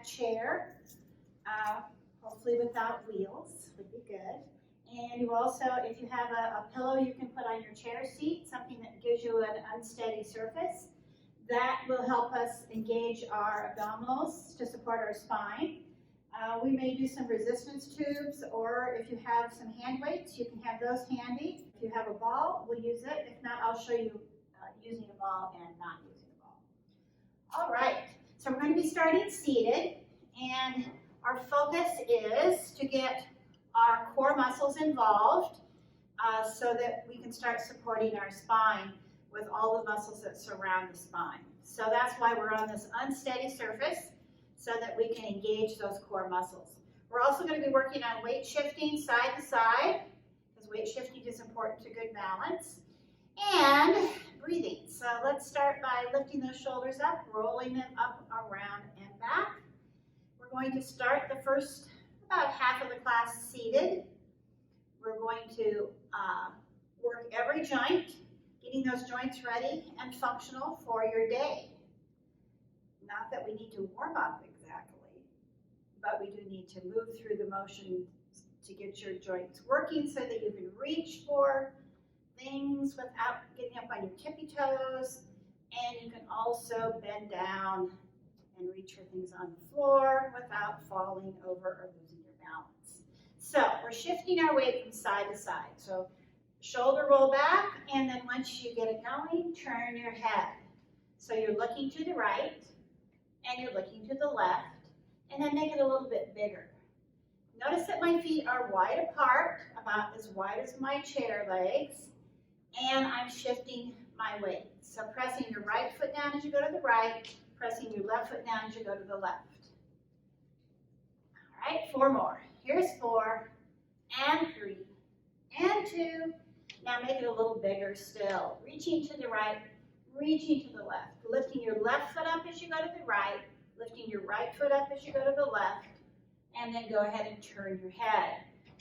chair, hopefully without wheels, would be good. And you also, if you have a pillow you can put on your chair seat, something that gives you an unsteady surface, that will help us engage our abdominals to support our spine. We may do some resistance tubes, or if you have some hand weights, you can have those handy. If you have a ball, we'll use it. If not, I'll show you using a ball and not using a ball. All right, so we're going to be starting seated, and our focus is to get our core muscles involved so that we can start supporting our spine with all the muscles that surround the spine. So that's why we're on this unsteady surface, so that we can engage those core muscles. We're also going to be working on weight shifting side to side, because weight shifting is important to good balance, and breathing. So let's start by lifting those shoulders up, rolling them up, around, and back. We're going to start the first about half of the class seated. We're going to work every joint, getting those joints ready and functional for your day. Not that we need to warm up exactly, but we do need to move through the motion to get your joints working so that you can reach for things without getting up on your tippy toes, and you can also bend down and reach for things on the floor without falling over or losing your balance. So we're shifting our weight from side to side. So shoulder roll back, and then once you get it going, turn your head. So you're looking to the right, and you're looking to the left, and then make it a little bit bigger. Notice that my feet are wide apart, about as wide as my chair legs, and I'm shifting my weight. So pressing your right foot down as you go to the right, pressing your left foot down as you go to the left. All right, 4 more. Here's 4, and 3, and 2. Now make it a little bigger still. Reaching to the right, reaching to the left. Lifting your left foot up as you go to the right, lifting your right foot up as you go to the left, and then go ahead and turn your head.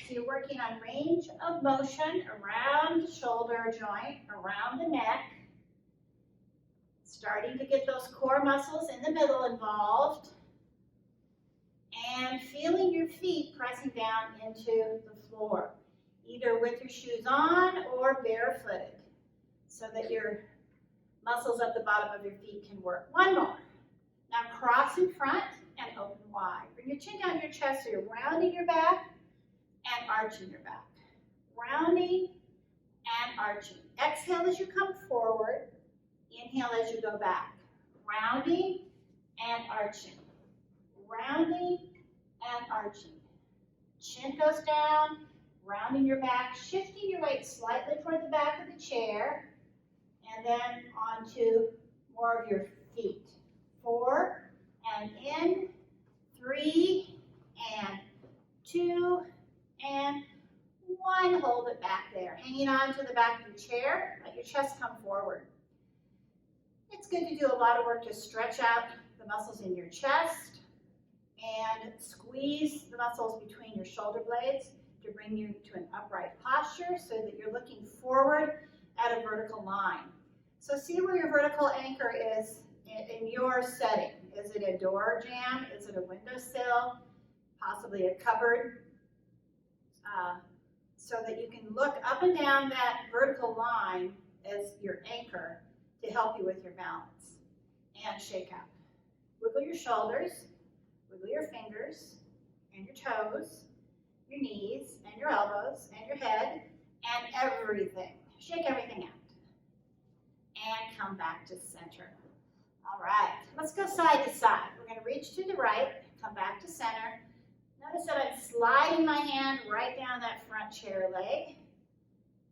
So you're working on range of motion around the shoulder joint, around the neck, starting to get those core muscles in the middle involved, and feeling your feet pressing down into the floor, either with your shoes on or barefooted, so that your muscles at the bottom of your feet can work. 1 more. Now cross in front and open wide. Bring your chin down to your chest so you're rounding your back and arching your back. Rounding and arching. Exhale as you come forward. Inhale as you go back. Rounding and arching. Rounding and arching. Chin goes down, rounding your back, shifting your weight slightly toward the back of the chair, and then onto more of your feet. 4, and in, 3, and 2, and 1. Hold it back there. Hanging on to the back of your chair, let your chest come forward. It's good to do a lot of work to stretch out the muscles in your chest and squeeze the muscles between your shoulder blades to bring you to an upright posture so that you're looking forward at a vertical line. So see where your vertical anchor is in your setting. Is it a door jamb? Is it a windowsill? Possibly a cupboard? So that you can look up and down that vertical line as your anchor to help you with your balance. And shake up. Wiggle your shoulders, wiggle your fingers and your toes, your knees and your elbows and your head and everything. Shake everything out. And come back to center. All right, let's go side to side. We're going to reach to the right, come back to center. Notice that I'm sliding my hand right down that front chair leg.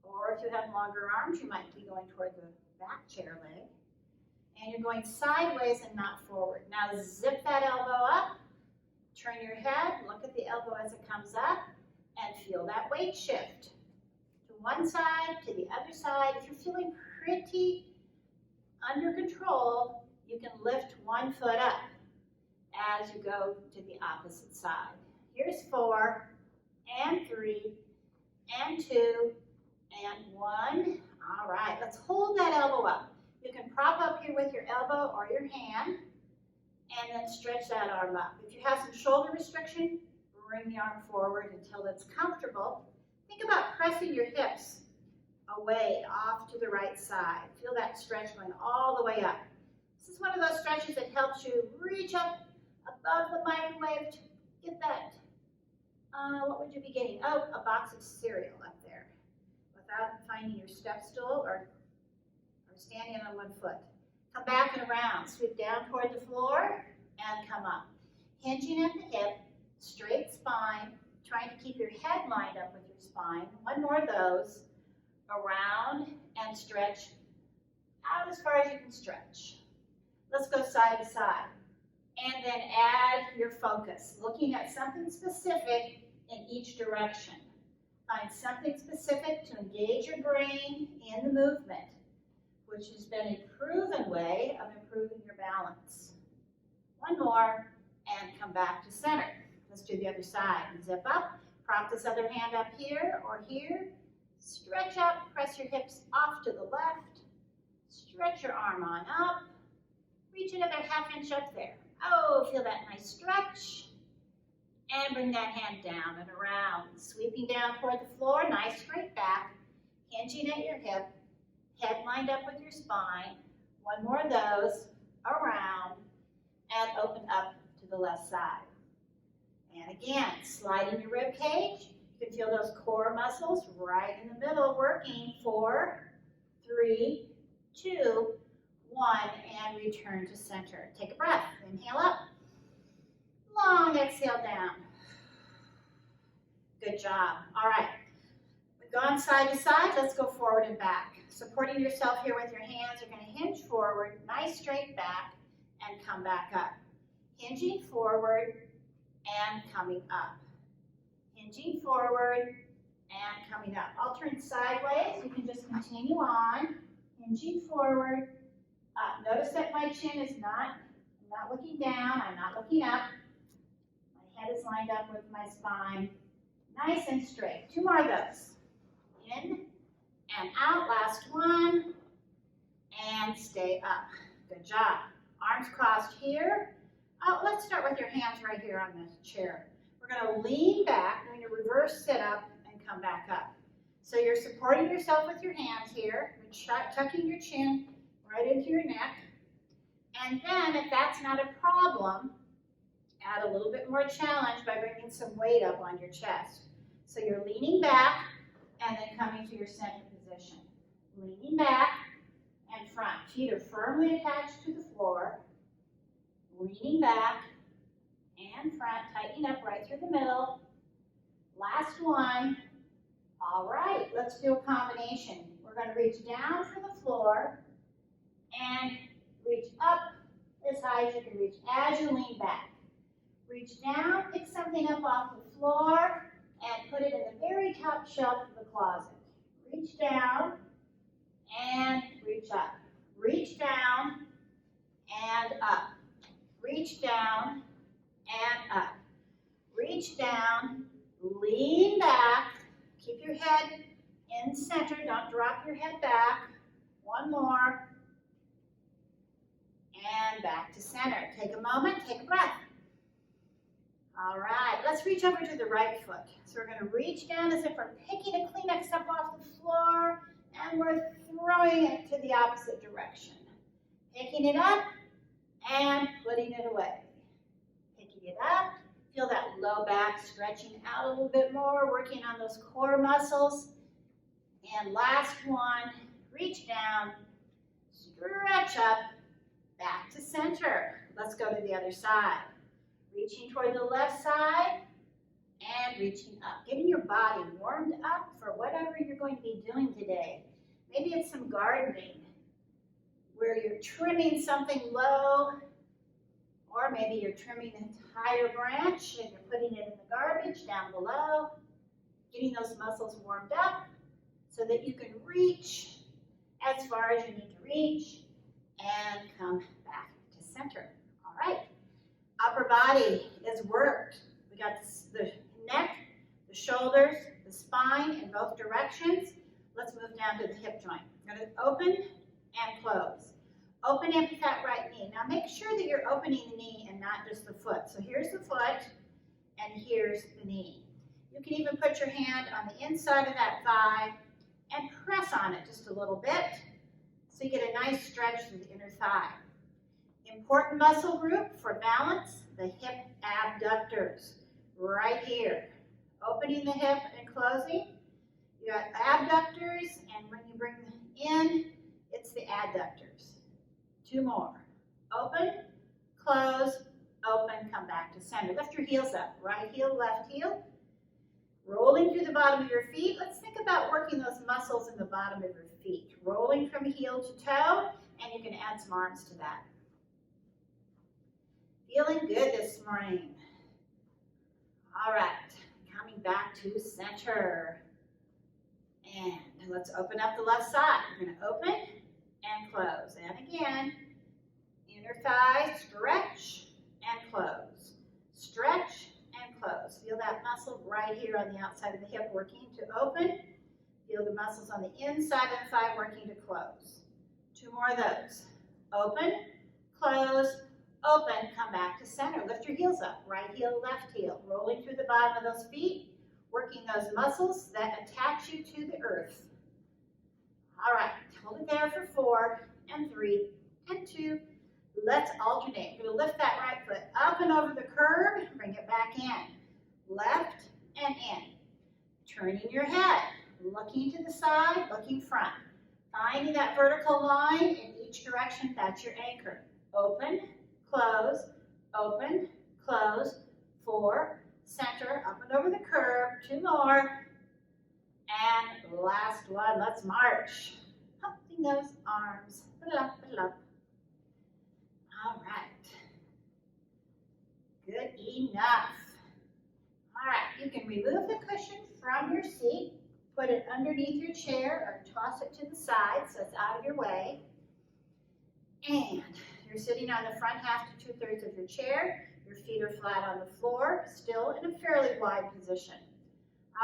Or if you have longer arms, you might be going toward the back chair leg. And you're going sideways and not forward. Now zip that elbow up, turn your head, look at the elbow as it comes up, and feel that weight shift. To one side, to the other side. If you're feeling pretty under control, you can lift 1 foot up as you go to the opposite side. Here's 4, and 3, and 2, and 1. All right, let's hold that elbow up. You can prop up here with your elbow or your hand, and then stretch that arm up. If you have some shoulder restriction, bring the arm forward until it's comfortable. Think about pressing your hips away off to the right side. Feel that stretch going all the way up. This is one of those stretches that helps you reach up above the microwave to get that, what would you be getting? Oh, a box of cereal up there without finding your step stool or standing on one foot. Come back and around, sweep down toward the floor and come up. Hinging at the hip, straight spine, trying to keep your head lined up with your spine. One more of those, around and stretch out as far as you can stretch. Let's go side to side. And then add your focus, looking at something specific in each direction. Find something specific to engage your brain in the movement, which has been a proven way of improving your balance. One more, and come back to center. Let's do the other side. Zip up, prop this other hand up here or here. Stretch up, press your hips off to the left. Stretch your arm on up. Reach another ½ inch up there. Oh, feel that nice stretch. And bring that hand down and around. Sweeping down toward the floor, nice straight back. Hinging at your hip. Head lined up with your spine. One more of those, around, and open up to the left side. And again, sliding your rib cage. You can feel those core muscles right in the middle working. 4, 3, 2, 1, and return to center. Take a breath. Inhale up. Long exhale down. Good job. All right. We've gone side to side. Let's go forward and back. Supporting yourself here with your hands, you're going to hinge forward, nice straight back, and come back up. Hinging forward and coming up. Hinging forward and coming up. I'll turn sideways. You can just continue on. Hinging forward, up. Notice that my chin is I'm not looking down, I'm not looking up. My head is lined up with my spine. Nice and straight. 2 more of those. In and out, last one, and stay up. Good job. Arms crossed here. Let's start with your hands right here on the chair. We're going to lean back, doing a reverse sit-up, and come back up. So you're supporting yourself with your hands here, tucking your chin right into your neck. And then, if that's not a problem, add a little bit more challenge by bringing some weight up on your chest. So you're leaning back and then coming to your center position. Leaning back and front. Feet are firmly attached to the floor. Leaning back and front. Tighten up right through the middle. Last one. All right, let's do a combination. We're going to reach down for the floor and reach up as high as you can reach as you lean back. Reach down, pick something up off the floor, and put it in the very top shelf of the closet. Reach down and reach up. Reach down and up. Reach down and up. Reach down, lean back, keep your head in center, don't drop your head back. One more. And back to center. Take a moment, take a breath. All right, let's reach over to the right foot. So we're going to reach down as if we're picking a Kleenex up off the floor, and we're throwing it to the opposite direction. Picking it up and putting it away. Picking it up, feel that low back stretching out a little bit more, working on those core muscles. And last one, reach down, stretch up, back to center. Let's go to the other side. Reaching toward the left side and reaching up. Getting your body warmed up for whatever you're going to be doing today. Maybe it's some gardening where you're trimming something low, or maybe you're trimming an entire branch and you're putting it in the garbage down below. Getting those muscles warmed up so that you can reach as far as you need to reach and come back to center. All right. Upper body is worked. We got the neck, the shoulders, the spine in both directions. Let's move down to the hip joint. We're going to open and close. Open in with that right knee. Now make sure that you're opening the knee and not just the foot. So here's the foot and here's the knee. You can even put your hand on the inside of that thigh and press on it just a little bit so you get a nice stretch through the inner thigh. Important muscle group for balance, the hip abductors, right here. Opening the hip and closing. You got abductors, and when you bring them in, it's the adductors. 2 more. Open, close, open, come back to center. Lift your heels up, right heel, left heel. Rolling through the bottom of your feet. Let's think about working those muscles in the bottom of your feet. Rolling from heel to toe, and you can add some arms to that. Feeling good this morning. All right, coming back to center. And let's open up the left side. We're going to open and close. And again, inner thigh, stretch and close. Stretch and close. Feel that muscle right here on the outside of the hip working to open. Feel the muscles on the inside of the thigh working to close. 2 more of those. Open, close, open, come back to center. Lift your heels up, right heel, left heel. Rolling through the bottom of those feet, working those muscles that attach you to the earth. All right, hold it there for 4 and 3 and 2. Let's alternate. We're going to lift that right foot up and over the curb, bring it back in. Left and in. Turning your head, looking to the side, looking front. Finding that vertical line in each direction, that's your anchor. Open, close, open, close, 4, center, up and over the curb, 2 more, and last one, let's march. Pumping those arms, put it up, put it up. All right, good enough. All right, you can remove the cushion from your seat, put it underneath your chair, or toss it to the side so it's out of your way. And you're sitting on the front half to 2/3 of your chair. Your feet are flat on the floor, still in a fairly wide position.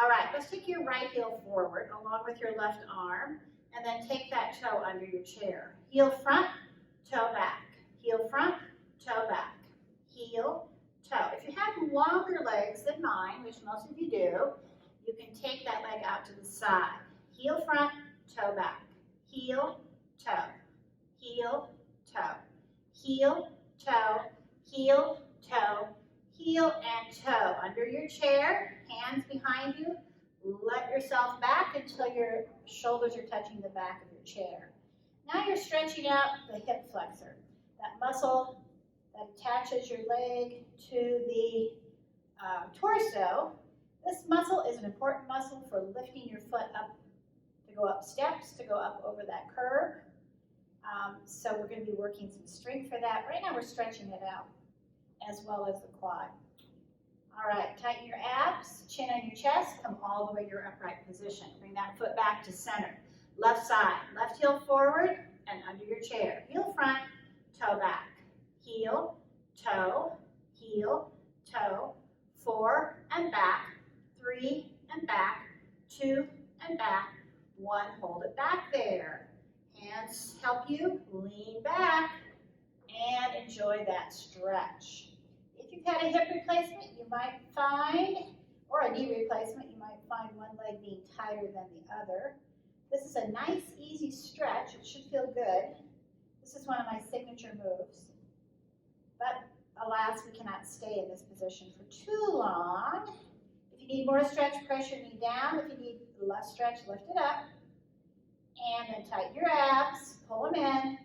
All right, let's take your right heel forward along with your left arm, and then take that toe under your chair. Heel front, toe back. Heel front, toe back. Heel, toe. If you have longer legs than mine, which most of you do, you can take that leg out to the side. Heel front, toe back. Heel, toe. Heel, toe. Heel, toe. Heel, toe. Heel and toe. Under your chair, hands behind you. Let yourself back until your shoulders are touching the back of your chair. Now you're stretching out the hip flexor, that muscle that attaches your leg to the torso. This muscle is an important muscle for lifting your foot up to go up steps, to go up over that curb. So we're going to be working some strength for that. Right now we're stretching it out as well as the quad. All right, tighten your abs, chin on your chest, come all the way to your upright position. Bring that foot back to center. Left side, left heel forward and under your chair. Heel front, toe back. Heel, toe, heel, toe, 4 and back, 3 and back, 2 and back, 1, hold it back there. Hands help you lean back and enjoy that stretch. If you've had a hip replacement, you might find, or a knee replacement, you might find one leg being tighter than the other. This is a nice, easy stretch. It should feel good. This is one of my signature moves. But alas, we cannot stay in this position for too long. If you need more stretch, press your knee down. If you need less stretch, lift it up. And then tighten your abs, pull them in,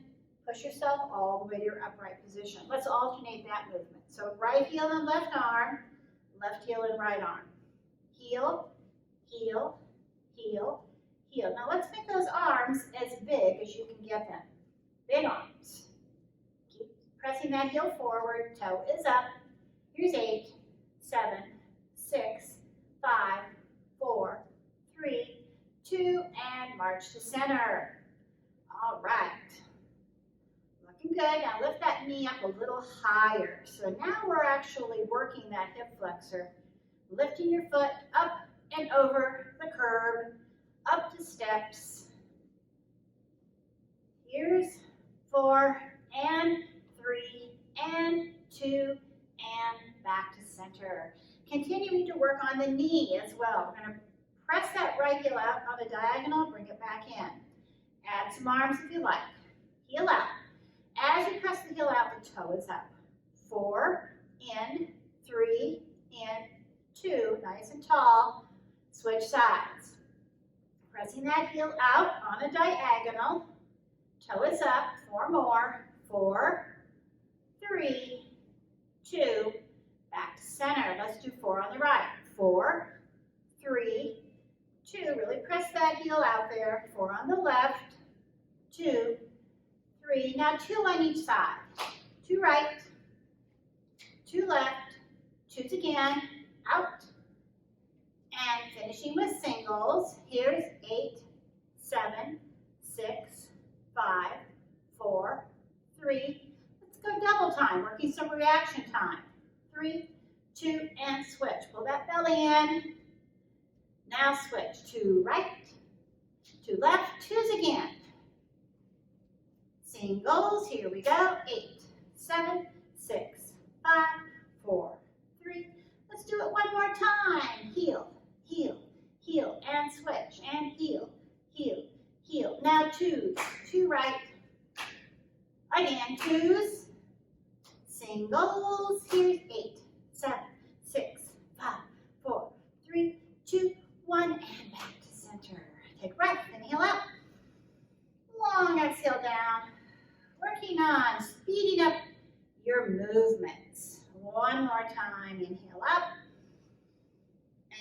push yourself all the way to your upright position. Let's alternate that movement. So right heel and left arm, left heel and right arm. Heel, heel, heel, heel. Now let's make those arms as big as you can get them. Big arms. Keep pressing that heel forward, toe is up. Here's 8, 7, 6, 5, 4, 3, 2, and march to center. All right. Looking good. Now lift that knee up a little higher. So now we're actually working that hip flexor, lifting your foot up and over the curb, up the steps. Here's 4, and 3, and 2, and back to center. Continuing to work on the knee as well. We're going to press that right heel out on the diagonal, bring it back in. Add some arms if you like. Heel out. As you press the heel out, the toe is up. 4, in, 3, in, 2, nice and tall. Switch sides. Pressing that heel out on a diagonal. Toe is up. 4 more. 4, 3, 2, back to center. Let's do 4 on the right. 4, 3, 2. Really press that heel out there. 4 on the left. 2, 3. Now 2 on each side. 2 right, 2 left, 2s again, out. And finishing with singles. Here's 8, 7, 6, 5, 4, 3. Let's go double time, working some reaction time. 3, 2, and switch. Pull that belly in. Now switch to right, to left, 2s again. Singles, here we go. 8, 7, 6, 5, 4, 3. Let's do it one more time. Heel, heel, heel, and switch, and heel, heel, heel. Now 2s, 2 right. Again, 2s. Singles, here's 8, 7, 6, 5, 4, 3, 2, 1, and back to center. Take right, inhale out. Long exhale down. Working on speeding up your movements. One more time, inhale up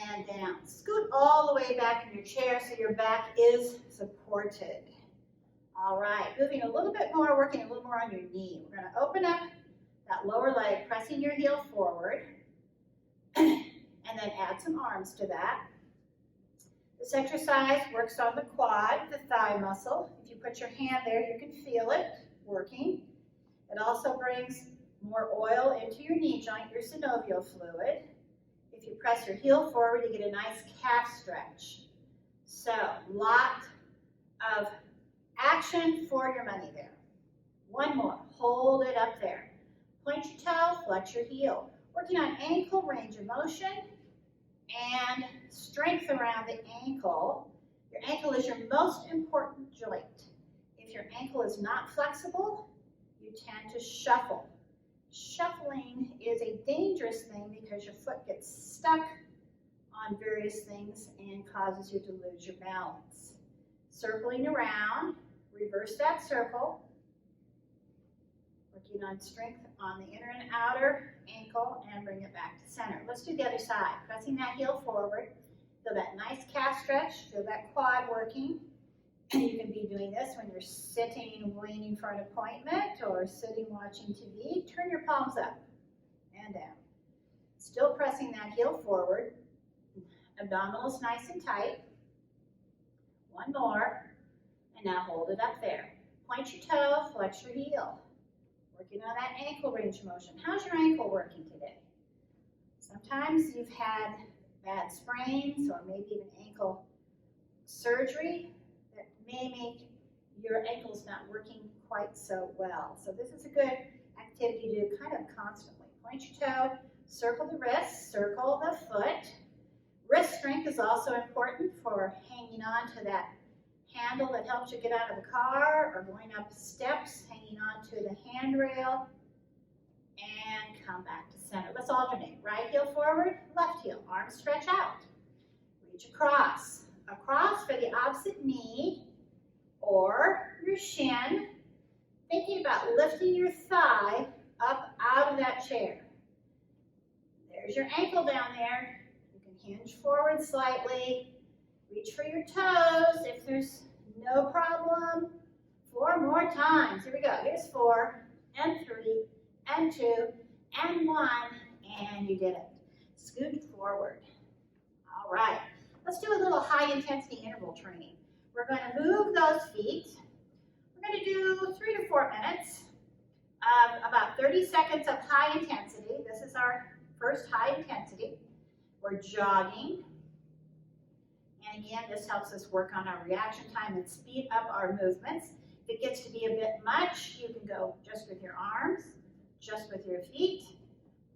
and down. Scoot all the way back in your chair so your back is supported. All right, moving a little bit more, working a little more on your knee. We're going to open up that lower leg, pressing your heel forward, and then add some arms to that. This exercise works on the quad, the thigh muscle. If you put your hand there, you can feel it working. It also brings more oil into your knee joint, your synovial fluid. If you press your heel forward, you get a nice calf stretch. So, lot of action for your money there. One more, hold it up there. Point your toe, flex your heel. Working on ankle range of motion and strength around the ankle. Your ankle is your most important joint. If your ankle is not flexible, you tend to shuffle. Shuffling is a dangerous thing because your foot gets stuck on various things and causes you to lose your balance. Circling around, reverse that circle. Working on strength on the inner and outer ankle and bring it back to center. Let's do the other side. Pressing that heel forward. Feel that nice calf stretch. Feel that quad working. You can be doing this when you're sitting waiting for an appointment or sitting watching TV. Turn your palms up and down. Still pressing that heel forward. Abdominals nice and tight. One more. And now hold it up there. Point your toe, flex your heel. Working on that ankle range of motion. How's your ankle working today? Sometimes you've had bad sprains or maybe even ankle surgery that may make your ankles not working quite so well. So this is a good activity to do kind of constantly. Point your toe, circle the wrist, circle the foot. Wrist strength is also important for hanging on to that handle that helps you get out of the car or going up steps, hanging on to the handrail, and come back to center. Let's alternate. Right heel forward, left heel. Arms stretch out. Reach across. Across for the opposite knee or your shin. Thinking about lifting your thigh up out of that chair. There's your ankle down there. You can hinge forward slightly. Reach for your toes if there's no problem. 4 more times. Here we go. Here's 4 and 3 and 2 and 1, and you did it. Scoot forward. All right. Let's do a little high intensity interval training. We're going to move those feet. We're going to do 3 to 4 minutes of about 30 seconds of high intensity. This is our first high intensity. We're jogging. And again, this helps us work on our reaction time and speed up our movements. If If it gets to be a bit much, you can go just with your arms, just with your feet,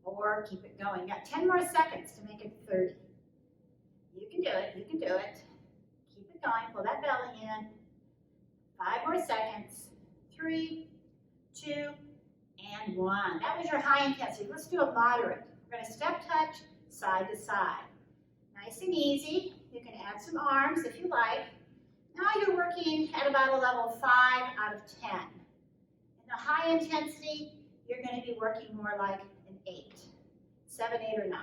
or keep it going. You got 10 more seconds to make it 30. You can do it, you can do it. Keep it going, pull that belly in. 5 more seconds. 3, 2, and 1. That was your high intensity. Let's do a moderate. We're gonna step touch, side to side. Nice and easy. You can add some arms if you like. Now you're working at about a level 5 out of 10. In the high intensity, you're going to be working more like an 8, 7, 8, or 9.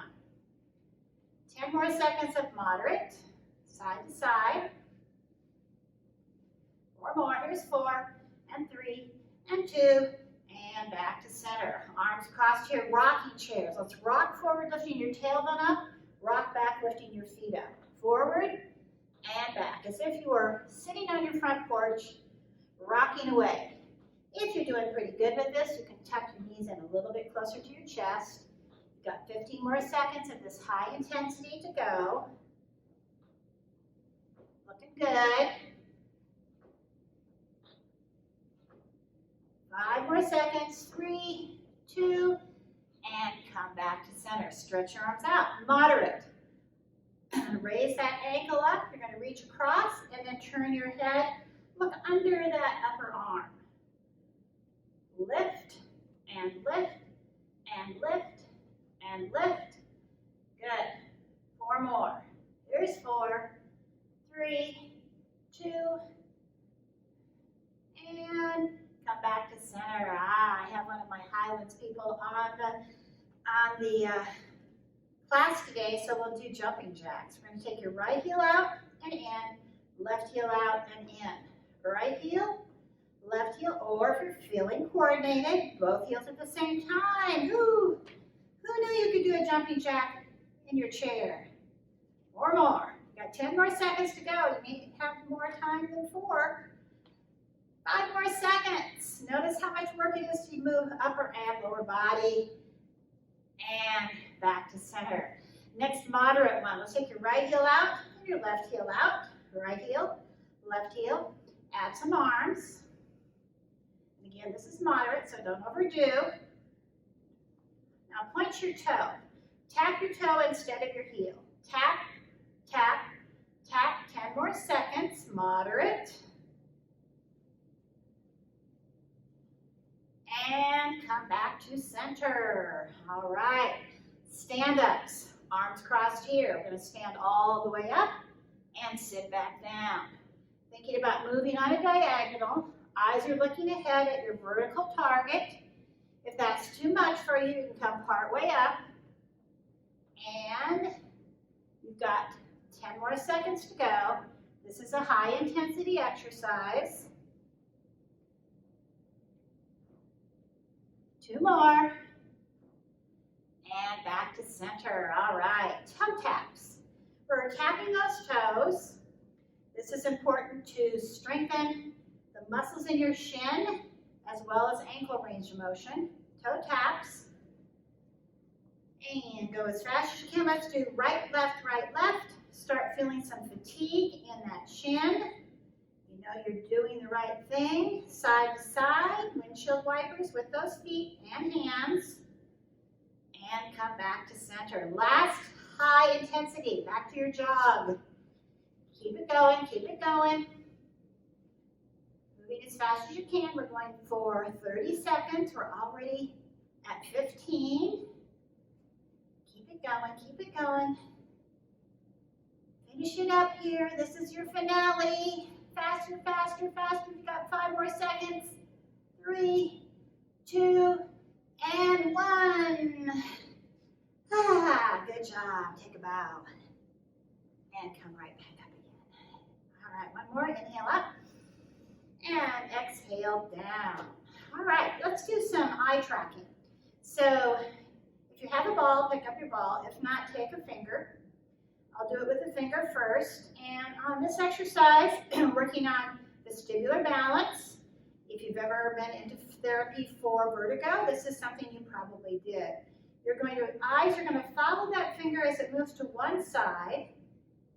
10 more seconds of moderate, side to side. 4 more, here's 4, and 3, and 2, and back to center. Arms crossed here, rocking chairs. Let's rock forward, lifting your tailbone up, rock back, lifting your feet up. Forward and back, as if you were sitting on your front porch, rocking away. If you're doing pretty good with this, you can tuck your knees in a little bit closer to your chest. You've got 15 more seconds of this high intensity to go. Looking good. 5 more seconds, 3, 2, and come back to center. Stretch your arms out, moderate. Raise that ankle up, you're going to reach across, and then turn your head, look under that upper arm. Lift, and lift, and lift, and lift. Good. 4 more. Here's 4, 3, 2, and come back to center. I have one of my Highlands people on the class today, so we'll do jumping jacks. We're going to take your right heel out and in, left heel out and in. Right heel, left heel, or if you're feeling coordinated, both heels at the same time. Who knew you could do a jumping jack in your chair? 4 more. You got 10 more seconds to go. You may have more time than 4. 5 more seconds. Notice how much work it is to move upper and lower body. And back to center. Next moderate one. Let's take your right heel out and your left heel out. Right heel, left heel. Add some arms. And again, this is moderate, so don't overdo. Now point your toe. Tap your toe instead of your heel. Tap, tap, tap. 10 more seconds. Moderate. And come back to center. All right. Stand-ups. Arms crossed here. We're going to stand all the way up and sit back down. Thinking about moving on a diagonal. Eyes are looking ahead at your vertical target. If that's too much for you, you can come part way up. And you've got 10 more seconds to go. This is a high intensity exercise. 2 more. And back to center. All right, toe taps. We're tapping those toes. This is important to strengthen the muscles in your shin as well as ankle range of motion. Toe taps. And go as fast as you can. Let's do right, left, right, left. Start feeling some fatigue in that shin. You know you're doing the right thing. Side to side, windshield wipers with those feet and hands. And come back to center. Last high intensity, back to your jog. Keep it going, keep it going. Moving as fast as you can. We're going for 30 seconds. We're already at 15. Keep it going, keep it going. Finish it up here. This is your finale. Faster, faster, faster. You got 5 more seconds. 3, 2, and 1. Ah, good job. Take a bow. And come right back up again. All right, one more. Inhale up. And exhale down. All right, let's do some eye tracking. So if you have a ball, pick up your ball. If not, take a finger. I'll do it with the finger first. And on this exercise, working on vestibular balance. If you've ever been into therapy for vertigo, this is something you probably did. Eyes are going to follow that finger as it moves to one side,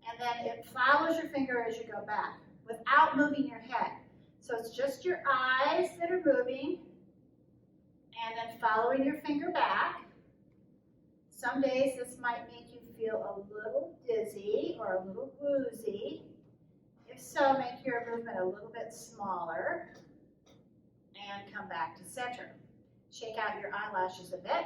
and then it follows your finger as you go back without moving your head. So it's just your eyes that are moving, and then following your finger back. Some days this might make you feel a little dizzy or a little woozy. If so, make your movement a little bit smaller and come back to center. Shake out your eyelashes a bit.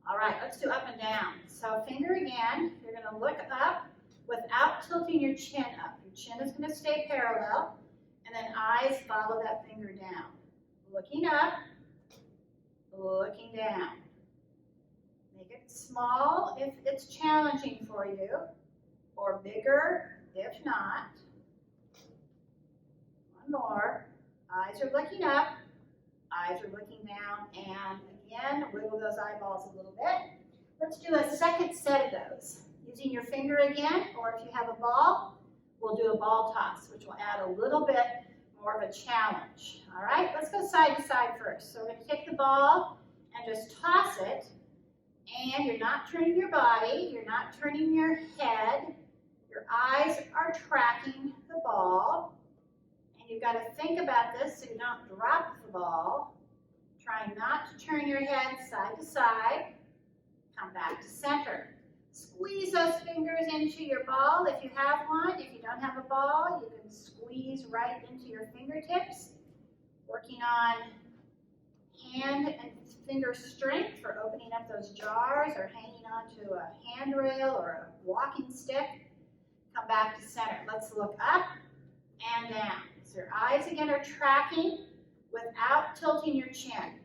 All right, let's do up and down. So finger again, you're gonna look up without tilting your chin up. Your chin is gonna stay parallel, and then eyes follow that finger down. Looking up, looking down. Make it small if it's challenging for you, or bigger if not. One more. Eyes are looking up, eyes are looking down, and again, wiggle those eyeballs a little bit. Let's do a second set of those. Using your finger again, or if you have a ball, we'll do a ball toss, which will add a little bit more of a challenge. All right, let's go side to side first. So we're going to take the ball and just toss it, and you're not turning your body, you're not turning your head. Your eyes are tracking the ball, and you've got to think about this so you don't drop the ball. Try not to turn your head side to side. Come back to center. Squeeze those fingers into your ball if you have one. If you don't have a ball, you can squeeze right into your fingertips. Working on hand and finger strength for opening up those jars or hanging onto a handrail or a walking stick. Come back to center. Let's look up and down. So your eyes again are tracking without tilting your chin.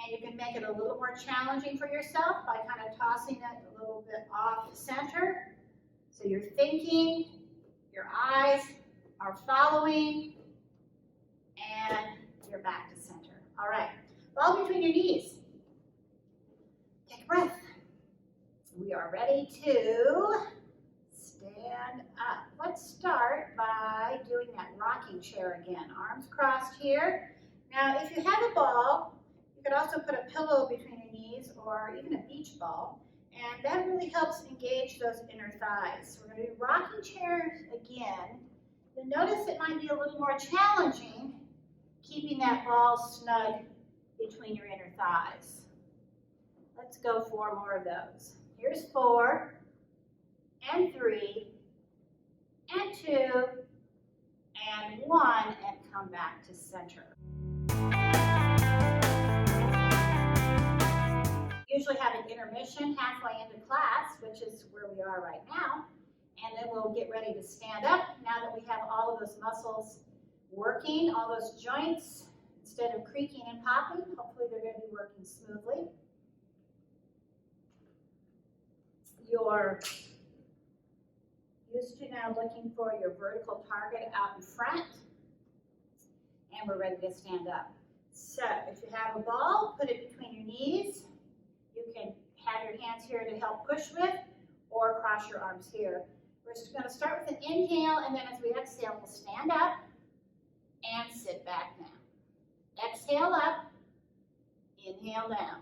And you can make it a little more challenging for yourself by kind of tossing it a little bit off center. So you're thinking, your eyes are following, and you're back to center. All right, ball between your knees. Take a breath. We are ready to stand up. Let's start by doing that rocking chair again. Arms crossed here. Now, if you have a ball, you could also put a pillow between your knees or even a beach ball, and that really helps engage those inner thighs. So we're going to do rocking chairs again. You'll notice it might be a little more challenging keeping that ball snug between your inner thighs. Let's go 4 more of those. Here's 4, and 3, and 2, and 1, and come back to center. Usually have an intermission halfway into class, which is where we are right now, and then we'll get ready to stand up now that we have all of those muscles working, all those joints, instead of creaking and popping. Hopefully they're going to be working smoothly. You're used to now looking for your vertical target out in front, and we're ready to stand up. So if you have a ball, put it between your knees. You can have your hands here to help push with, or cross your arms here. We're just going to start with an inhale, and then as we exhale, we'll stand up and sit back down. Exhale up, inhale down.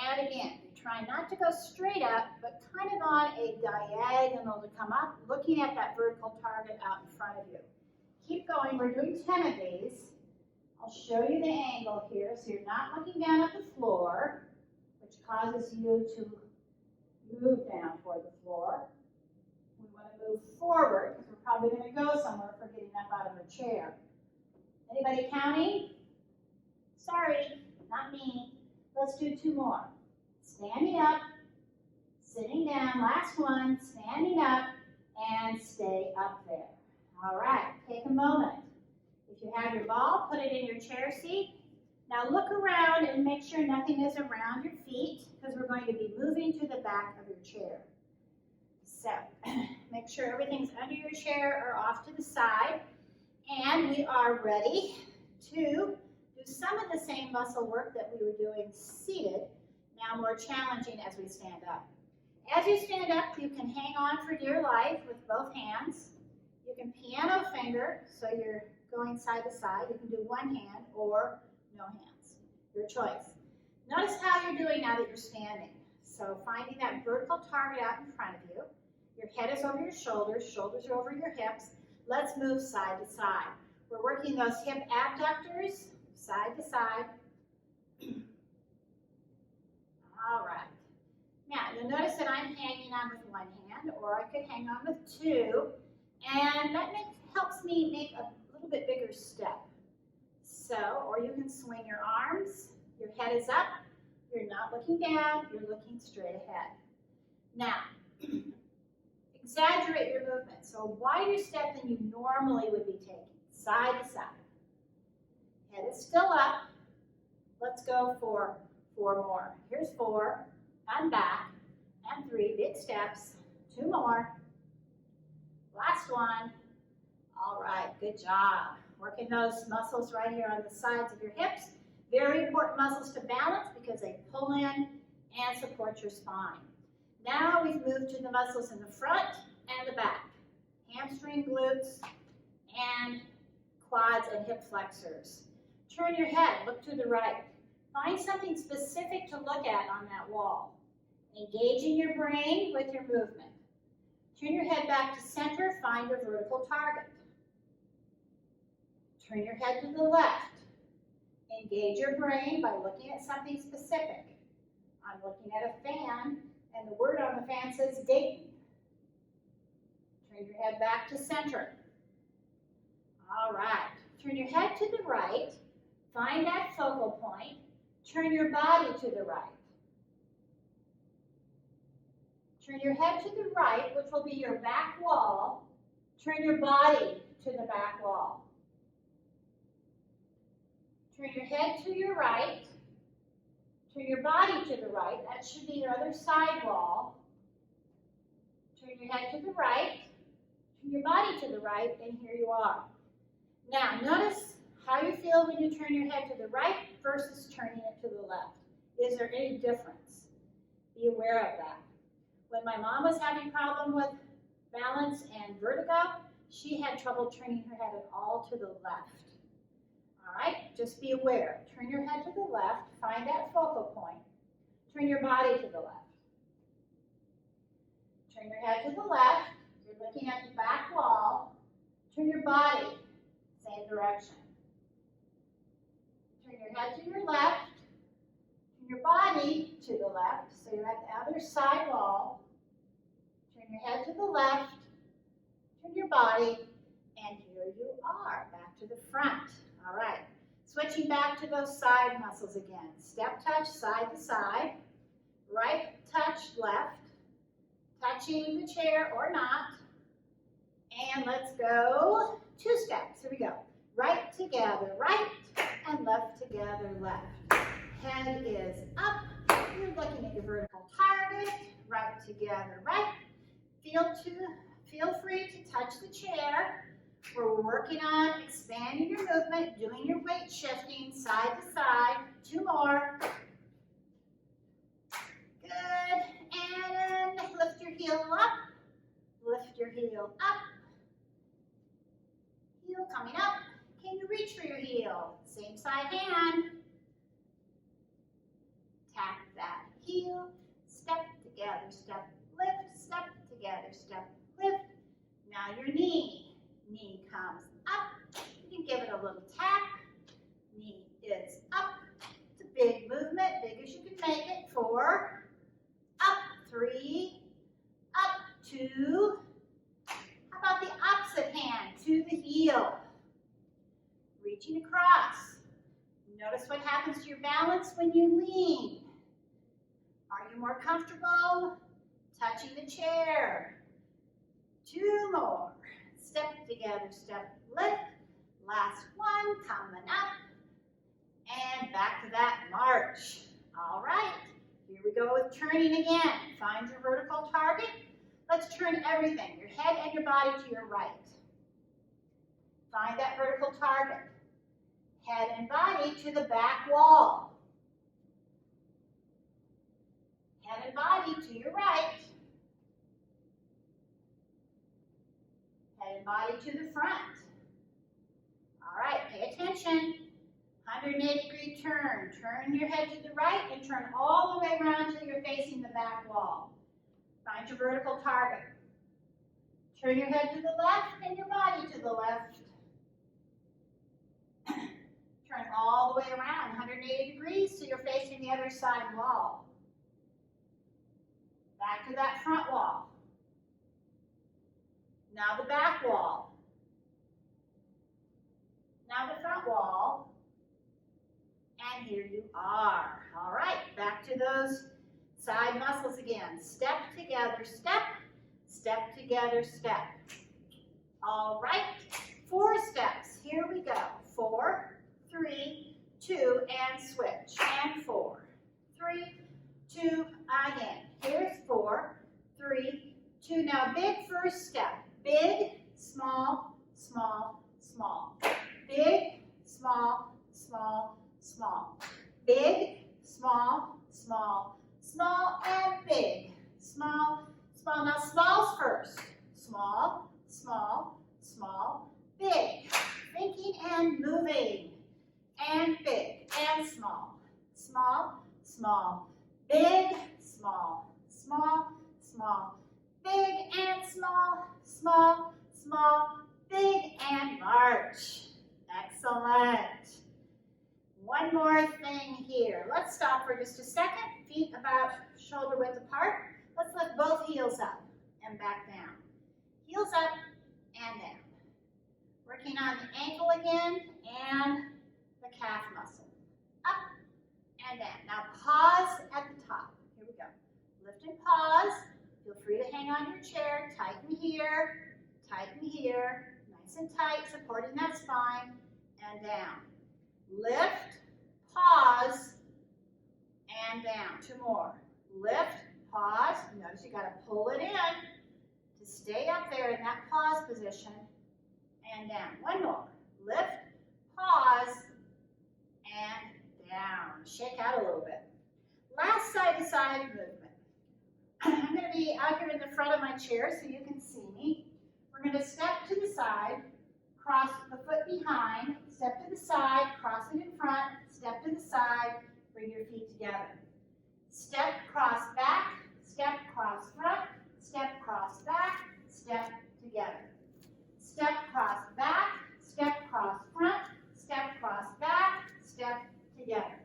And again, try not to go straight up, but kind of on a diagonal to come up, looking at that vertical target out in front of you. Keep going. We're doing 10 of these. I'll show you the angle here, so you're not looking down at the floor, which causes you to move down toward the floor. We want to move forward, because we're probably going to go somewhere for getting up out of a chair. Anybody counting? Sorry, not me. Let's do 2 more. Standing up, sitting down, last one, standing up, and stay up there. All right, take a moment. If you have your ball, put it in your chair seat. Now look around and make sure nothing is around your feet, because we're going to be moving to the back of your chair. So make sure everything's under your chair or off to the side. And we are ready to do some of the same muscle work that we were doing seated, now more challenging as we stand up. As you stand up, you can hang on for dear life with both hands. You can piano finger, so you're going side to side. You can do one hand or no hands, your choice. Notice how you're doing now that you're standing. So finding that vertical target out in front of you. Your head is over your shoulders, shoulders are over your hips. Let's move side to side. We're working those hip abductors, side to side. All right. Now, you'll notice that I'm hanging on with one hand, or I could hang on with two, and that helps me make a little bit bigger step. So, or you can swing your arms, your head is up, you're not looking down, you're looking straight ahead. Now, exaggerate your movement. So a wider step than you normally would be taking, side to side. Head is still up. Let's go for 4 more. Here's 4, and back, and 3, big steps, 2 more. Last one. All right, good job. Working those muscles right here on the sides of your hips. Very important muscles to balance because they pull in and support your spine. Now we've moved to the muscles in the front and the back. Hamstring, glutes, and quads and hip flexors. Turn your head, look to the right. Find something specific to look at on that wall. Engaging your brain with your movement. Turn your head back to center, find a vertical target. Turn your head to the left. Engage your brain by looking at something specific. I'm looking at a fan, and the word on the fan says Dayton. Turn your head back to center. All right. Turn your head to the right. Find that focal point. Turn your body to the right. Turn your head to the right, which will be your back wall. Turn your body to the back wall. Turn your head to your right. Turn your body to the right. That should be your other side wall. Turn your head to the right. Turn your body to the right, and here you are. Now, notice how you feel when you turn your head to the right versus turning it to the left. Is there any difference? Be aware of that. When my mom was having a problem with balance and vertigo, she had trouble turning her head at all to the left. All right, just be aware. Turn your head to the left, find that focal point. Turn your body to the left. Turn your head to the left, you're looking at the back wall. Turn your body, same direction. Turn your head to your left, turn your body to the left, so you're at the other side wall. Turn your head to the left, turn your body, and here you are, back to the front. All right, switching back to those side muscles again. Step touch, side to side. Right touch, left. Touching the chair or not. And let's go 2 steps. Here we go. Right together, right, and left together, left. Head is up. You're looking at your vertical target. Right together, right. Feel free to touch the chair. We're working on expanding your movement, doing your weight shifting side to side. 2 more. Good. And lift your heel up. Lift your heel up. Heel coming up. Can you reach for your heel? Same side hand. Tap that heel. Step together, step, lift, step together, step, lift. Now your knee. Knee comes up. You can give it a little tap. Knee is up. It's a big movement, big as you can make it. 4, up, 3, up, 2. How about the opposite hand to the heel? Reaching across. Notice what happens to your balance when you lean. Are you more comfortable touching the chair? 2 more. Step together, step, lift. Last one, coming up. And back to that march. All right, here we go with turning again. Find your vertical target. Let's turn everything, your head and your body to your right. Find that vertical target. Head and body to the back wall. Head and body to your right. Head and body to the front. All right, pay attention. 180-degree turn. Turn your head to the right and turn all the way around until you're facing the back wall. Find your vertical target. Turn your head to the left and your body to the left. Turn all the way around, 180 degrees, so you're facing the other side wall. Back to that front wall. Now the back wall. Now the front wall. And here you are. All right, back to those side muscles again. Step together, step. Step together, step. All right, 4 steps. Here we go. 4, 3, 2, and switch. And 4, 3, 2, again. Here's 4, 3, 2. Now big first step. Big, small, small, small. Big, small, small, small. Big, small, small, small, and big. Small, small. Now smalls first. Small, small, small, big. Thinking and moving. And big and small. Small, small, big, small, small, small, big and small, small, small, big, and march. Excellent. One more thing here. Let's stop for just a second. Feet about shoulder width apart. Let's lift both heels up and back down. Heels up and down. Working on the ankle again and the calf muscle. Up and down. Now pause at the top. Here we go. Lift and pause. Feel free to hang on your chair. Tighten here. Tighten here. Nice and tight, supporting that spine. And down. Lift, pause, and down. 2 more. Lift, pause. Notice you got to pull it in to stay up there in that pause position. And down. 1 more. Lift, pause, and down. Shake out a little bit. Last side-to-side movement. I'm going to be out here in the front of my chair so you can see me. We're going to step to the side, cross the foot behind, step to the side, cross it in front, step to the side, bring your feet together. Step, cross back, step, cross front, step, cross back, step together. Step, cross back, step, cross front, step, cross back, step together.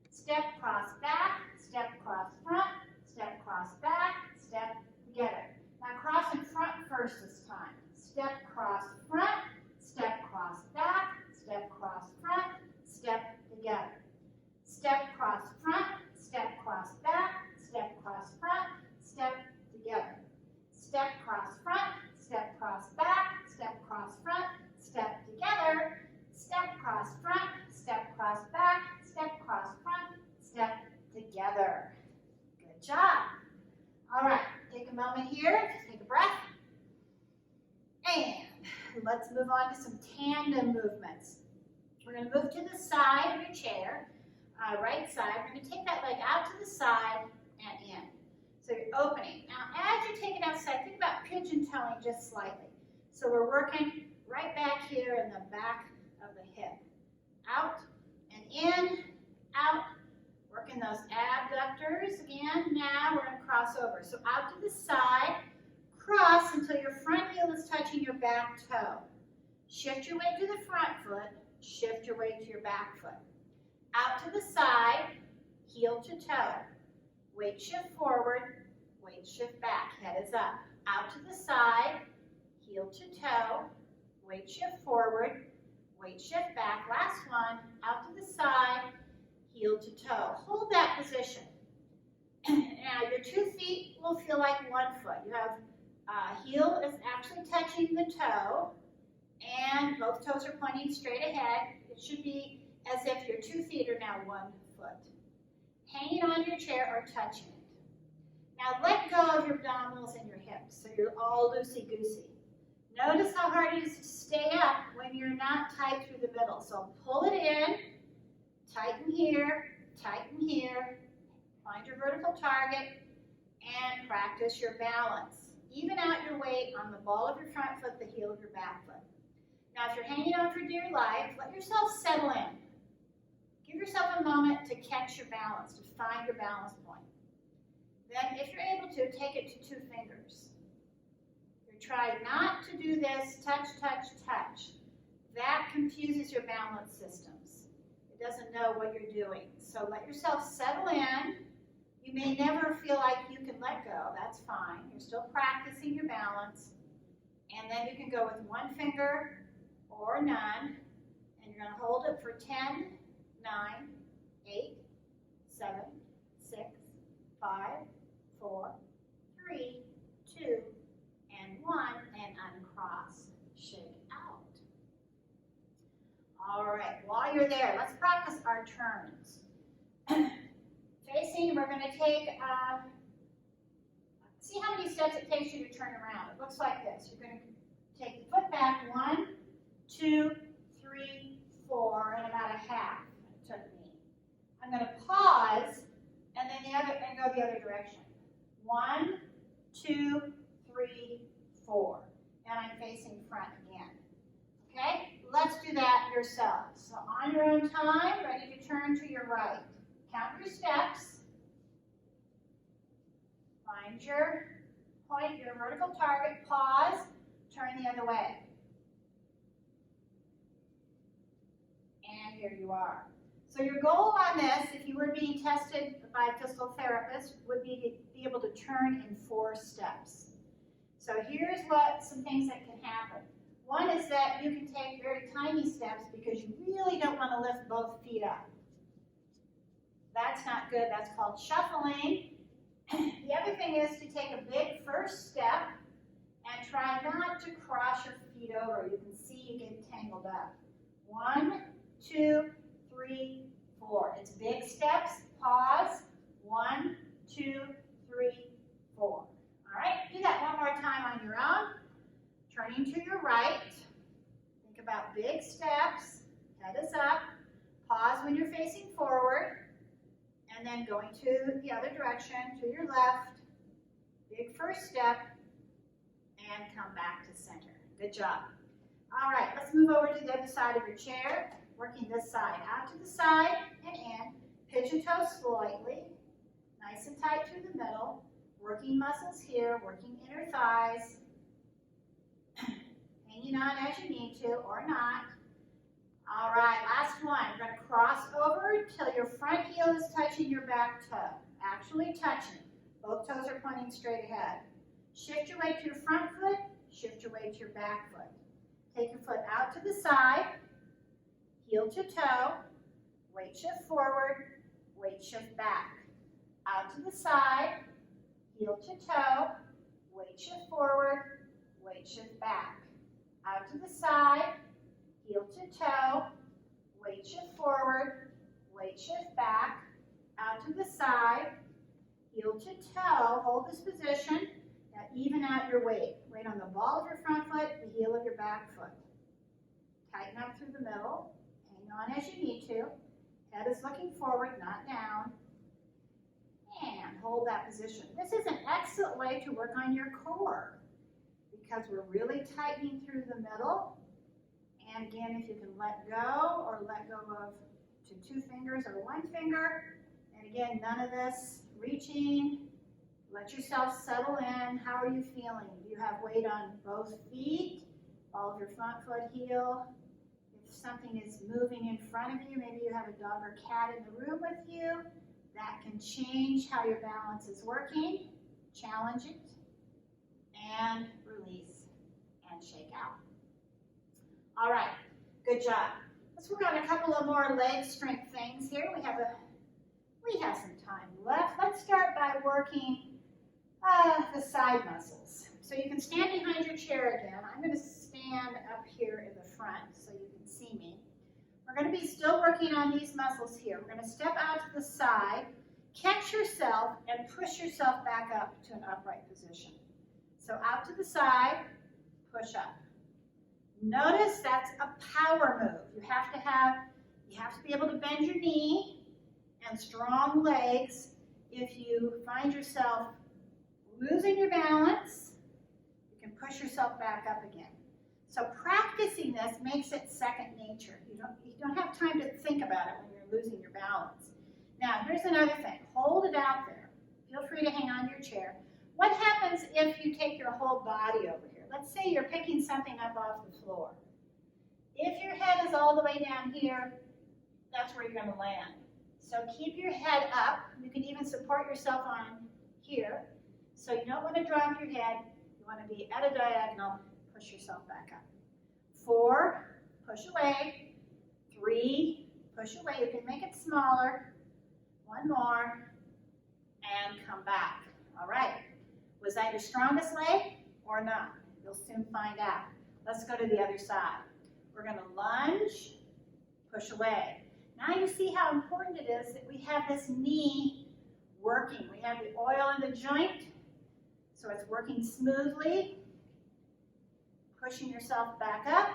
Step, cross back, step, cross front, step, cross back, step together. Now cross in front first this time. Step, cross front, step, cross back, step, cross front, step together. Step, cross front, step, cross back, step, cross front, step together. Step, cross front, step, cross back, step, cross front, step together. Step, cross front, step, cross back, step, cross front, step together. Good job. All right, take a moment here, take a breath. And let's move on to some tandem movements. We're going to move to the side of your chair, right side. We're going to take that leg out to the side and in. So you're opening. Now, as you're taking outside, think about pigeon-toeing just slightly. So we're working right back here in the back of the hip. Out and in, out. Working those abductors again. Now we're going to cross over. So out to the side, cross until your front heel is touching your back toe. Shift your weight to the front foot, shift your weight to your back foot. Out to the side, heel to toe. Weight shift forward, weight shift back, head is up. Out to the side, heel to toe, weight shift forward, weight shift back. Last one, out to the side, heel to toe. Hold that position. Now your 2 feet will feel like 1 foot. You have heel is actually touching the toe, and both toes are pointing straight ahead. It should be as if your 2 feet are now 1 foot. Hanging on your chair or touching it. Now let go of your abdominals and your hips so you're all loosey-goosey. Notice how hard it is to stay up when you're not tight through the middle. So pull it in, tighten here, find your vertical target, and practice your balance. Even out your weight on the ball of your front foot, the heel of your back foot. Now if you're hanging on for dear life, let yourself settle in. Give yourself a moment to catch your balance, to find your balance point. Then if you're able to, take it to 2 fingers. Your try not to do this touch, touch, touch. That confuses your balance systems. It doesn't know what you're doing. So let yourself settle in. You may never feel like you can let go. That's fine. You're still practicing your balance. And then you can go with one finger or none. And you're going to hold it for 10, 9, 8, 7, 6, 5, 4, 3, 2, and 1, and uncross. Shake out. All right, while you're there, let's practice our turns. Facing, we're going to take, see how many steps it takes you to turn around. It looks like this. You're going to take the foot back, 1, 2, 3, 4, and about a half it took me. I'm going to pause, and then go the other direction. 1, 2, 3, 4. And I'm facing front again. Okay? Let's do that yourselves. So on your own time, ready to turn to your right. Count your steps. Find your point, your vertical target. Pause. Turn the other way. And here you are. So your goal on this, if you were being tested by a physical therapist, would be to be able to turn in 4 steps. So here's some things that can happen. One is that you can take very tiny steps because you really don't want to lift both feet up. That's not good. That's called shuffling. The other thing is to take a big first step and try not to cross your feet over. You can see you get tangled up. 1, 2, 3, 4. It's big steps. Pause. 1, 2, 3, 4. All right, do that one more time on your own. Turning to your right. Think about big steps. Head is up. Pause when you're facing forward. And then going to the other direction, to your left. Big first step. And come back to center. Good job. All right, let's move over to the other side of your chair. Working this side. Out to the side and in. Pigeon toe slightly. Nice and tight through the middle. Working muscles here. Working inner thighs. Hanging on as you need to or not. All right, last one. You're going to cross over till your front heel is touching your back toe. Actually touching. Both toes are pointing straight ahead. Shift your weight to your front foot. Shift your weight to your back foot. Take your foot out to the side. Heel to toe. Weight shift forward. Weight shift back. Out to the side. Heel to toe. Weight shift forward. Weight shift back. Out to the side. Heel to toe, weight shift forward, weight shift back, out to the side, heel to toe, hold this position, now even out your weight. Weight on the ball of your front foot, the heel of your back foot. Tighten up through the middle, hang on as you need to, head is looking forward, not down, and hold that position. This is an excellent way to work on your core because we're really tightening through the middle. And again, if you can let go or let go of to 2 fingers or 1 finger. And again, none of this reaching. Let yourself settle in. How are you feeling? Do you have weight on both feet? All of your front foot, heel. If something is moving in front of you, maybe you have a dog or cat in the room with you, that can change how your balance is working. Challenge it. And release and shake out. All right, good job. Let's work on a couple of more leg strength things here. We have some time left. Let's start by working the side muscles. So you can stand behind your chair again. I'm going to stand up here in the front so you can see me. We're going to be still working on these muscles here. We're going to step out to the side, catch yourself, and push yourself back up to an upright position. So out to the side, push up. Notice that's a power move. You have to be able to bend your knee and strong legs. If you find yourself losing your balance, you can push yourself back up again. So practicing this makes it second nature. You don't have time to think about it when you're losing your balance. Now, here's another thing. Hold it out there. Feel free to hang on to your chair. What happens if you take your whole body over here? let's say you're picking something up off the floor. If your head is all the way down here, that's where you're going to land. So keep your head up. You can even support yourself on here. So you don't want to drop your head. You want to be at a diagonal. Push yourself back up. 4, push away. 3, push away. You can make it smaller. 1 more. And come back. All right. Was that your strongest leg or not? You'll soon find out. Let's go to the other side. We're going to lunge, push away. Now you see how important it is that we have this knee working. We have the oil in the joint, so it's working smoothly. Pushing yourself back up.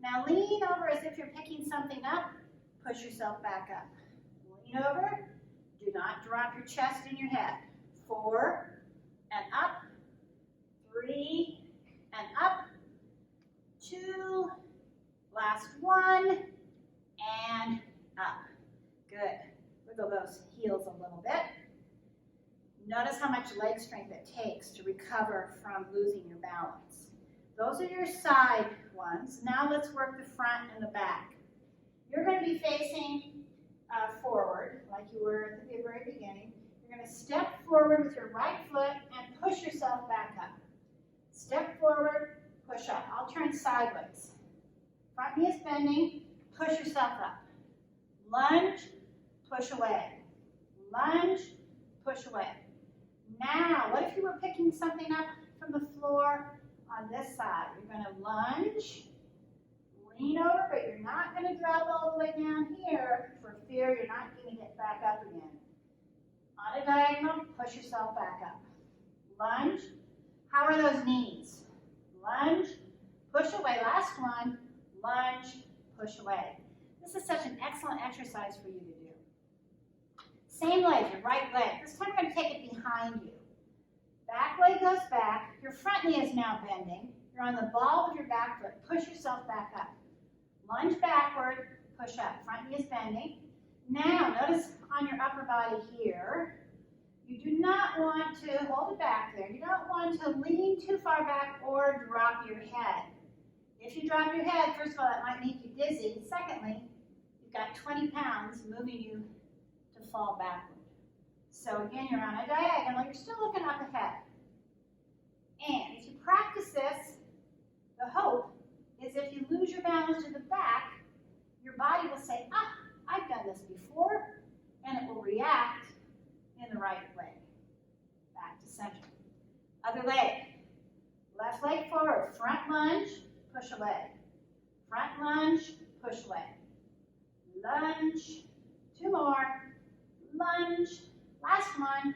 Now lean over as if you're picking something up. Push yourself back up. Lean over. Do not drop your chest and your head. 4, and up. 3, and up. 2, last 1, and up. Good. Wiggle those heels a little bit. Notice how much leg strength it takes to recover from losing your balance. Those are your side ones. Now let's work the front and the back. You're going to be facing forward, like you were at the very beginning. You're going to step forward with your right foot and push yourself back up. Step forward, push up. I'll turn sideways. Front knee is bending, push yourself up. Lunge, push away. Lunge, push away. Now, what if you were picking something up from the floor on this side? You're going to lunge, lean over, but you're not going to drop all the way down here for fear you're not going to get back up again. On a diagonal, push yourself back up. Lunge. How are those knees? Lunge, push away. Last one. Lunge, push away. This is such an excellent exercise for you to do. Same leg, your right leg. This time we're going to take it behind you. Back leg goes back. Your front knee is now bending. You're on the ball of your back foot. Push yourself back up. Lunge backward, push up. Front knee is bending. Now, notice on your upper body here, you do not want to hold it back there. You don't want to lean too far back or drop your head. If you drop your head, first of all, that might make you dizzy. Secondly, you've got 20 pounds moving you to fall backward. So again, you're on a diagonal. You're still looking up ahead. And if you practice this, the hope is if you lose your balance to the back, your body will say, I've done this before, and it will react in the right way. Back to center. Other leg. Left leg forward. Front lunge, push away. Front lunge, push away. Lunge. 2 more. Lunge. Last one.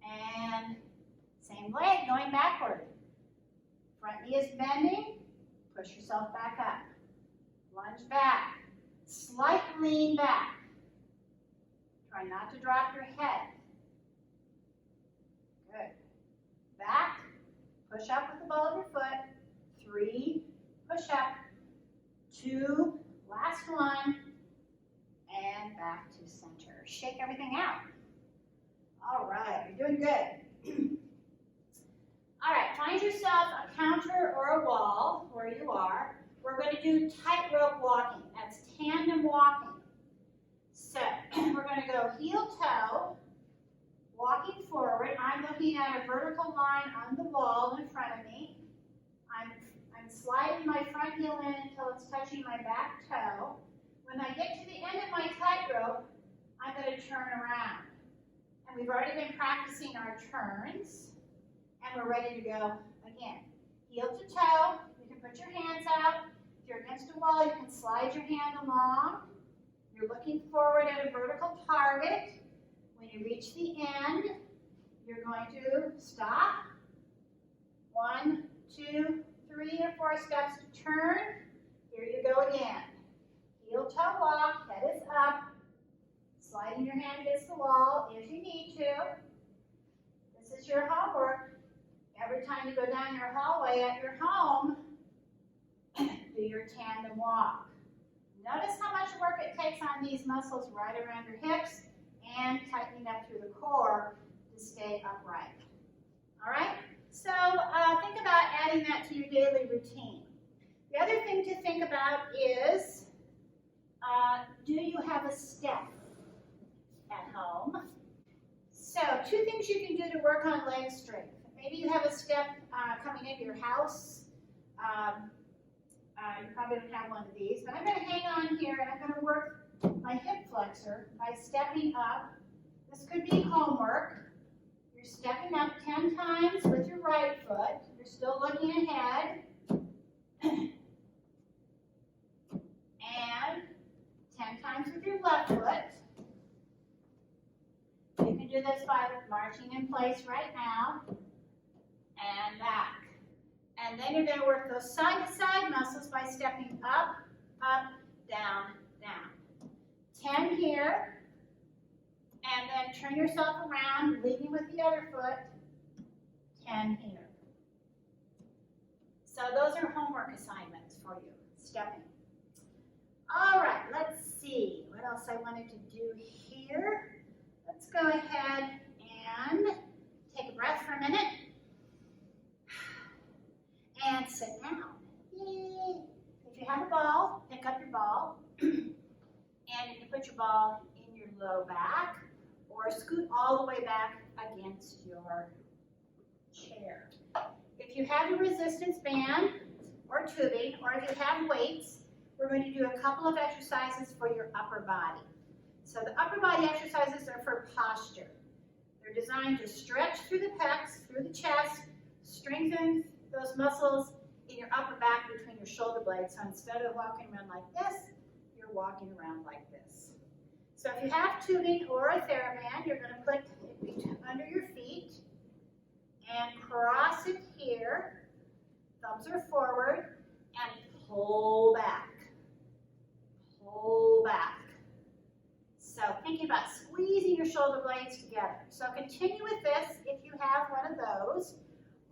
And same leg going backward. Front knee is bending. Push yourself back up. Lunge back. Slight lean back. Try not to drop your head. Good. Back. Push up with the ball of your foot. 3. Push up. 2. Last one. And back to center. Shake everything out. All right. You're doing good. All right. Find yourself a counter or a wall where you are. We're going to do tightrope walking. That's tandem walking. So we're going to go heel-toe, walking forward. I'm looking at a vertical line on the wall in front of me. I'm sliding my front heel in until it's touching my back toe. When I get to the end of my tightrope, I'm going to turn around. And we've already been practicing our turns, and we're ready to go again. Heel to toe, you can put your hands out. If you're against a wall, you can slide your hand along. You're looking forward at a vertical target. When you reach the end, you're going to stop. 1, 2, 3 or 4 steps to turn. Here you go again. Heel toe walk, head is up. Sliding your hand against the wall if you need to. This is your homework. Every time you go down your hallway at your home, do your tandem walk. Notice how much work it takes on these muscles right around your hips and tightening up through the core to stay upright. All right? So think about adding that to your daily routine. The other thing to think about is, do you have a step at home? So 2 things you can do to work on leg strength. Maybe you have a step coming into your house. You probably don't have one of these, but I'm going to hang on here and I'm going to work my hip flexor by stepping up. This could be homework. You're stepping up 10 times with your right foot. You're still looking ahead. And 10 times with your left foot. You can do this by marching in place right now. And back. And then you're going to work those side-to-side muscles by stepping up, up, down, down. 10 here. And then turn yourself around, leading with the other foot. 10 here. So those are homework assignments for you, stepping. All right, let's see what else I wanted to do here. Let's go ahead and take a breath for a minute. And sit down. Yay. If you have a ball, pick up your ball. And you can put your ball in your low back or scoot all the way back against your chair. If you have a resistance band or tubing, or if you have weights, we're going to do a couple of exercises for your upper body. So the upper body exercises are for posture. They're designed to stretch through the pecs, through the chest, strengthen those muscles in your upper back between your shoulder blades. So instead of walking around like this, you're walking around like this. So if you have tubing or a TheraBand, you're going to put it under your feet and cross it here. Thumbs are forward and pull back. Pull back. So thinking about squeezing your shoulder blades together. So continue with this if you have one of those.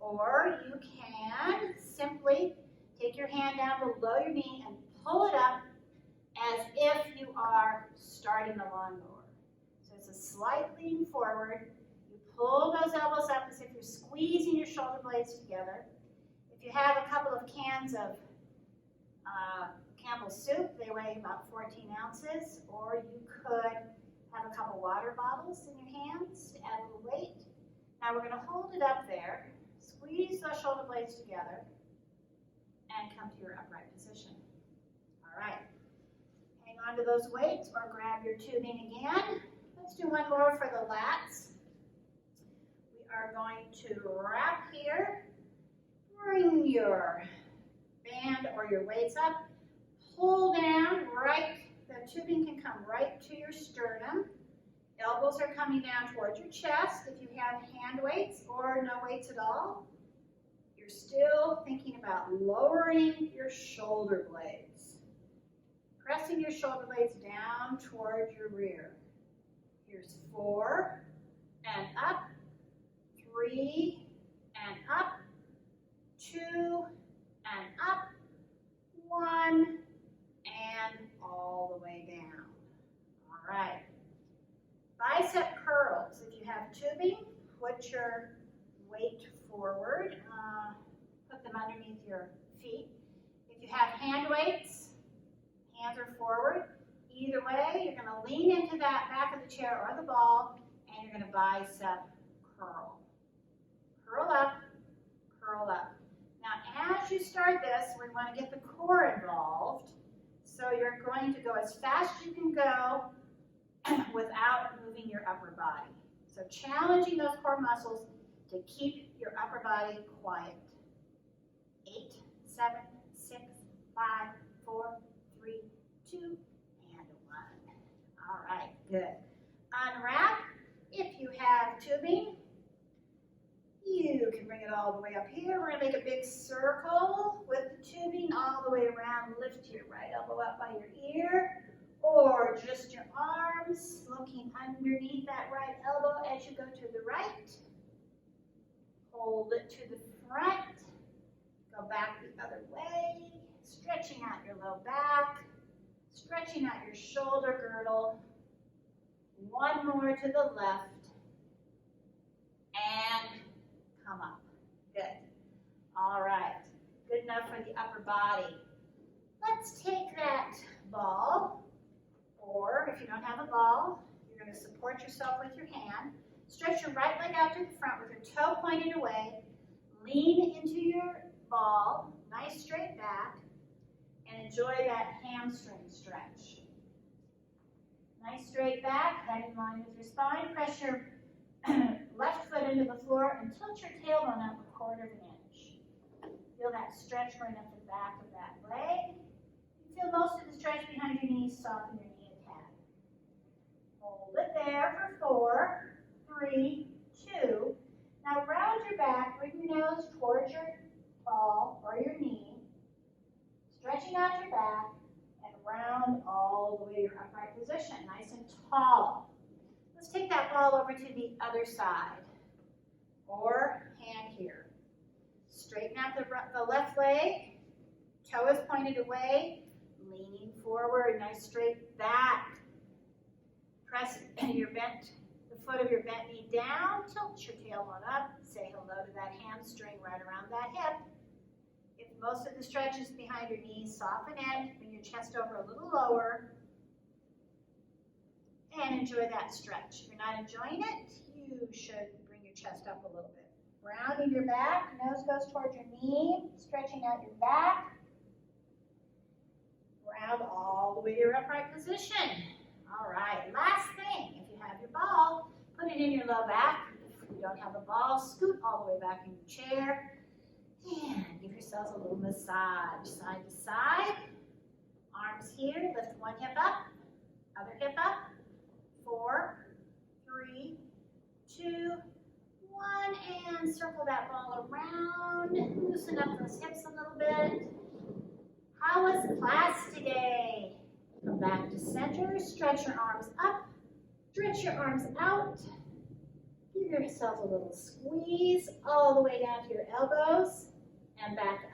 Or you can simply take your hand down below your knee and pull it up as if you are starting a lawnmower. So it's a slight lean forward. You pull those elbows up as if you're squeezing your shoulder blades together. If you have a couple of cans of Campbell's soup, they weigh about 14 ounces, or you could have a couple water bottles in your hands to add a little weight. Now we're going to hold it up there. Squeeze those shoulder blades together and come to your upright position. All right. Hang on to those weights or grab your tubing again. Let's do one more for the lats. We are going to wrap here. Bring your band or your weights up. Pull down right. The tubing can come right to your sternum. Elbows are coming down towards your chest. If you have hand weights or no weights at all, you're still thinking about lowering your shoulder blades. Pressing your shoulder blades down toward your rear. Here's 4 and up, 3 and up, 2 and up, 1 and all the way down. All right. Bicep curls. If you have tubing, put your weight forward. Put them underneath your feet. If you have hand weights, hands are forward. Either way, you're going to lean into that back of the chair or the ball, and you're going to bicep curl. Curl up, curl up. Now, as you start this, we want to get the core involved. So you're going to go as fast as you can go without moving your upper body. So challenging those core muscles to keep your upper body quiet. 8, 7, 6, 5, 4, 3, 2, and 1. All right, good. Unwrap. If you have tubing, you can bring it all the way up here. We're going to make a big circle with the tubing all the way around. Lift your right elbow up by your ear, or just your arms looking underneath that right elbow as you go to the right. Hold it to the front. Go back the other way. Stretching out your low back. Stretching out your shoulder girdle. One more to the left. And come up. Good. All right, good enough for the upper body. Let's take that ball, or if you don't have a ball, you're going to support yourself with your hand. Stretch your right leg out to the front with your toe pointed away. Lean into your ball, nice straight back, and enjoy that hamstring stretch. Nice straight back, head in line with your spine. Press your left foot into the floor and tilt your tailbone up 1/4 inch. Feel that stretch going up the back of that leg. You feel most of the stretch behind your knees, soften your knee a tad. Hold it there for 4, 3, 2. Now round your back, bring your nose towards your ball or your knee, stretching out your back, and round all the way to your upright position, nice and tall. Let's take that ball over to the other side, or hand here. Straighten out the left leg, toe is pointed away, leaning forward, nice straight back. Press the foot of your bent knee down, tilt your tailbone up, say hello to that hamstring right around that hip. If most of the stretch is behind your knees, soften it, bring your chest over a little lower, and enjoy that stretch. If you're not enjoying it, you should bring your chest up a little bit. Rounding your back, nose goes towards your knee, stretching out your back. Round all the way to your upright position. All right, last thing, if you have your ball, put it in your low back. If you don't have a ball, scoot all the way back in your chair. And give yourselves a little massage, side to side. Arms here, lift one hip up, other hip up. 4, 3, 2, 1, and circle that ball around. Loosen up those hips a little bit. How was class today? Come back to center, stretch your arms up, stretch your arms out. Give yourself a little squeeze all the way down to your elbows and back